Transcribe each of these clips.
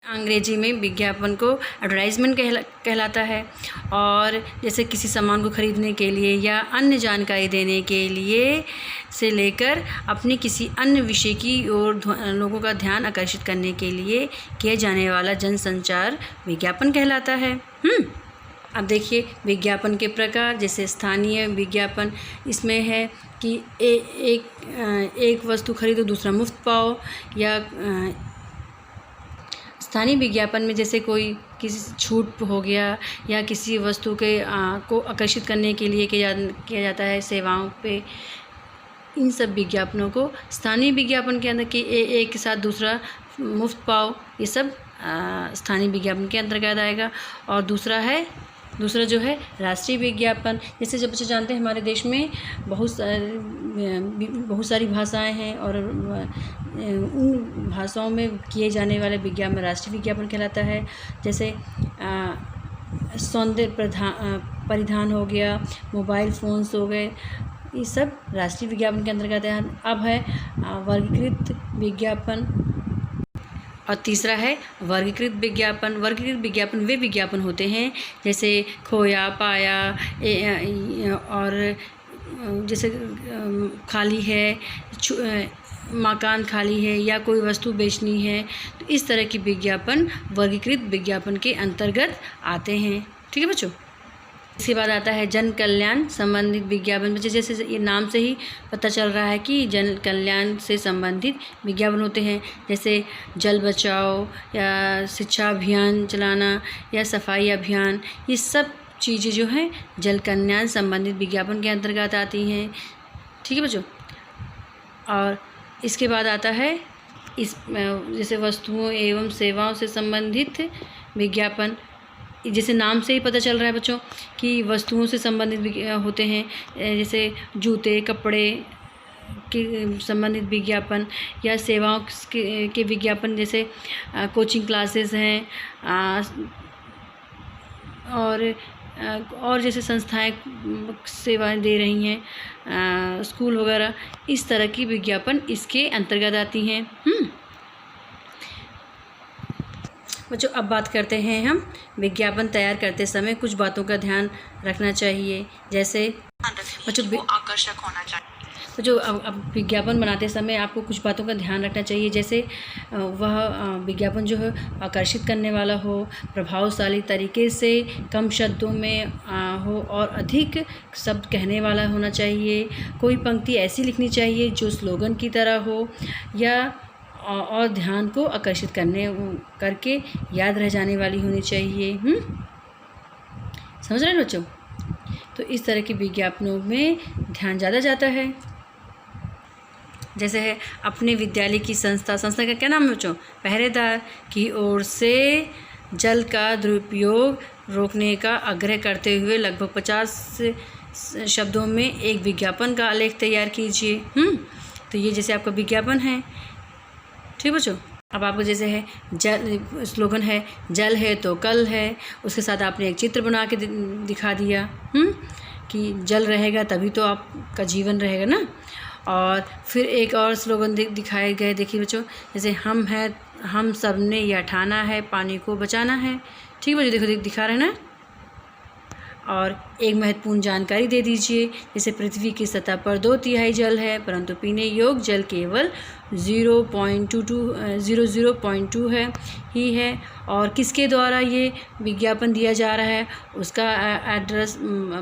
अंग्रेजी में विज्ञापन को एडवर्टाइजमेंट कहलाता है। और जैसे किसी सामान को खरीदने के लिए या अन्य जानकारी देने के लिए से लेकर अपनी किसी अन्य विषय की ओर लोगों का ध्यान आकर्षित करने के लिए किया जाने वाला जनसंचार विज्ञापन कहलाता है। अब देखिए विज्ञापन के प्रकार। जैसे स्थानीय विज्ञापन, इसमें है कि एक वस्तु खरीदो दूसरा मुफ्त पाओ। या स्थानीय विज्ञापन में जैसे कोई किसी छूट हो गया या किसी वस्तु के को आकर्षित करने के लिए किया जाता है सेवाओं पे। इन सब विज्ञापनों को स्थानीय विज्ञापन के अंदर कि एक के साथ दूसरा मुफ्त पाओ, ये सब स्थानीय विज्ञापन के अंतर्गत आएगा। और दूसरा जो है राष्ट्रीय विज्ञापन। जैसे जब बच्चे जानते हैं हमारे देश में बहुत सारी भाषाएं हैं और उन भाषाओं में किए जाने वाले विज्ञापन राष्ट्रीय विज्ञापन कहलाता है। जैसे सौंदर्य परिधान हो गया, मोबाइल फ़ोन्स हो गए, ये सब राष्ट्रीय विज्ञापन के अंतर्गत है। अब है वर्गीकृत विज्ञापन और तीसरा है वर्गीकृत विज्ञापन। वर्गीकृत विज्ञापन वे विज्ञापन होते हैं जैसे खोया पाया और जैसे खाली है, मकान खाली है या कोई वस्तु बेचनी है, तो इस तरह की विज्ञापन वर्गीकृत विज्ञापन के अंतर्गत आते हैं। ठीक है बच्चों। इसके बाद आता है जन कल्याण संबंधित विज्ञापन। जैसे ये नाम से ही पता चल रहा है कि जन कल्याण से संबंधित विज्ञापन होते हैं। जैसे जल बचाओ या शिक्षा अभियान चलाना या सफाई अभियान, ये सब चीज़ें जो हैं जल कल्याण संबंधित विज्ञापन के अंतर्गत आती हैं। ठीक है बच्चों। और इसके बाद आता है जैसे वस्तुओं एवं सेवाओं से संबंधित विज्ञापन। जैसे नाम से ही पता चल रहा है बच्चों कि वस्तुओं से संबंधित होते हैं। जैसे जूते कपड़े के संबंधित विज्ञापन या सेवाओं के विज्ञापन। जैसे कोचिंग क्लासेस हैं और जैसे संस्थाएं सेवाएं दे रही हैं, स्कूल वगैरह, इस तरह की विज्ञापन इसके अंतर्गत आती हैं। बच्चों अब बात करते हैं हम विज्ञापन तैयार करते समय कुछ बातों का ध्यान रखना चाहिए। जैसे बच्चों आकर्षक होना चाहिए। तो जो अब विज्ञापन बनाते समय आपको कुछ बातों का ध्यान रखना चाहिए। जैसे वह विज्ञापन जो है आकर्षित करने वाला हो, प्रभावशाली तरीके से कम शब्दों में हो और अधिक शब्द कहने वाला होना चाहिए। कोई पंक्ति ऐसी लिखनी चाहिए जो स्लोगन की तरह हो या और ध्यान को आकर्षित करके याद रह जाने वाली होनी चाहिए। समझ रहे हैं बच्चों। तो इस तरह के विज्ञापनों में ध्यान ज़्यादा जाता है। जैसे है अपने विद्यालय की संस्था का क्या नाम है बच्चों? पहरेदार की ओर से जल का दुरुपयोग रोकने का आग्रह करते हुए लगभग 50 शब्दों में एक विज्ञापन का आलेख तैयार कीजिए। तो ये जैसे आपका विज्ञापन है। ठीक बच्चों। अब आपको जैसे है स्लोगन है जल है तो कल है, उसके साथ आपने एक चित्र बना के दिखा दिया कि जल रहेगा तभी तो आपका जीवन रहेगा ना। और फिर एक और स्लोगन दिखाए गए, देखिए बच्चों, जैसे हम सब ने यह ठाना है पानी को बचाना है। ठीक बच्चों, देखो दिखा रहे हैं ना। और एक महत्वपूर्ण जानकारी दे दीजिए, जैसे पृथ्वी की सतह पर 2/3 जल है परंतु पीने योग्य जल केवल 0.2 है ही है। और किसके द्वारा ये विज्ञापन दिया जा रहा है उसका एड्रेस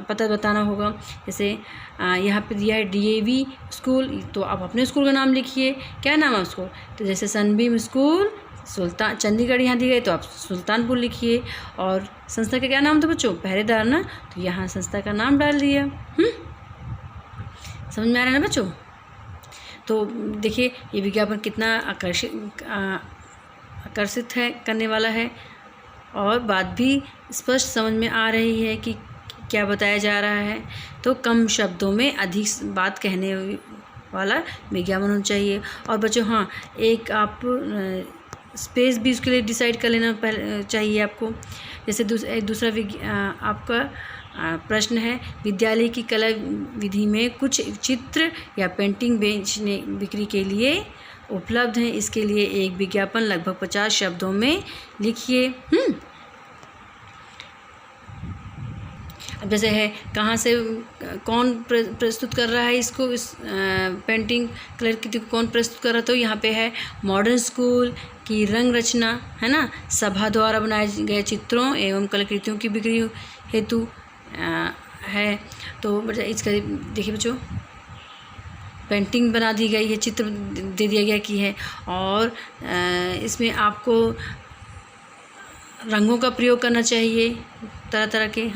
पता बताना होगा। जैसे यहाँ पे दिया है DAV स्कूल, तो आप अपने स्कूल का नाम लिखिए। क्या नाम है उसको? तो जैसे सनबीम स्कूल चंडीगढ़ यहाँ दी गई तो आप सुल्तानपुर लिखिए। और संस्था का क्या नाम था बच्चों? पहरेदार ना, तो यहाँ संस्था का नाम डाल दिया। समझ में आ रहा है ना बच्चों। तो देखिए ये विज्ञापन कितना आकर्षित है करने वाला है और बात भी स्पष्ट समझ में आ रही है कि क्या बताया जा रहा है। तो कम शब्दों में अधिक बात कहने वाला विज्ञापन होना चाहिए। और बच्चों हाँ, एक आप स्पेस भी उसके लिए डिसाइड कर लेना चाहिए आपको। जैसे दूसरा आपका प्रश्न है, विद्यालय की कला विधि में कुछ चित्र या पेंटिंग बिक्री के लिए उपलब्ध हैं। इसके लिए एक विज्ञापन लगभग 50 शब्दों में लिखिए। अब जैसे है कहाँ से कौन प्रस्तुत कर रहा है इसको, इस पेंटिंग कलाकृति को कौन प्रस्तुत कर रहा है, तो यहाँ पे है मॉडर्न स्कूल की रंग रचना, है ना, सभा द्वारा बनाए गए चित्रों एवं कलाकृतियों की बिक्री हेतु है। तो इसका देखिए बच्चों, पेंटिंग बना दी गई है, चित्र दे दिया गया कि है, और इसमें आपको रंगों का प्रयोग करना चाहिए तरह तरह के,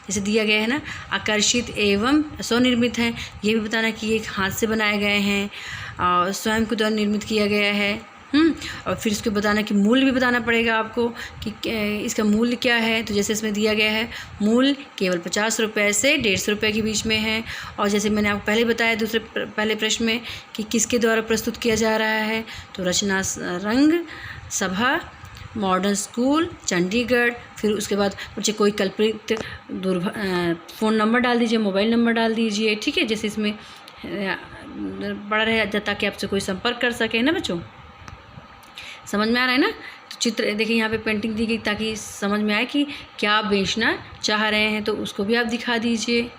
जैसे दिया गया है ना, आकर्षित एवं स्वनिर्मित हैं, ये भी बताना कि ये हाथ से बनाए गए हैं और स्वयं के द्वारा निर्मित किया गया है। और फिर इसको बताना कि मूल्य भी बताना पड़ेगा आपको कि इसका मूल्य क्या है। तो जैसे इसमें दिया गया है मूल्य केवल 50 रुपये से 150 रुपये के बीच में है। और जैसे मैंने आपको पहले बताया पहले प्रश्न में कि किसके द्वारा प्रस्तुत किया जा रहा है, तो रचना रंग सभा मॉडर्न स्कूल चंडीगढ़। फिर उसके बाद बच्चे कोई कल्पित फ़ोन नंबर डाल दीजिए, मोबाइल नंबर डाल दीजिए, ठीक है, जैसे इसमें पड़ा रहे ताकि आपसे कोई संपर्क कर सके ना बच्चों। समझ में आ रहा है ना। तो चित्र देखिए यहाँ पे पेंटिंग दी गई ताकि समझ में आए कि क्या आप बेचना चाह रहे हैं, तो उसको भी आप दिखा दीजिए।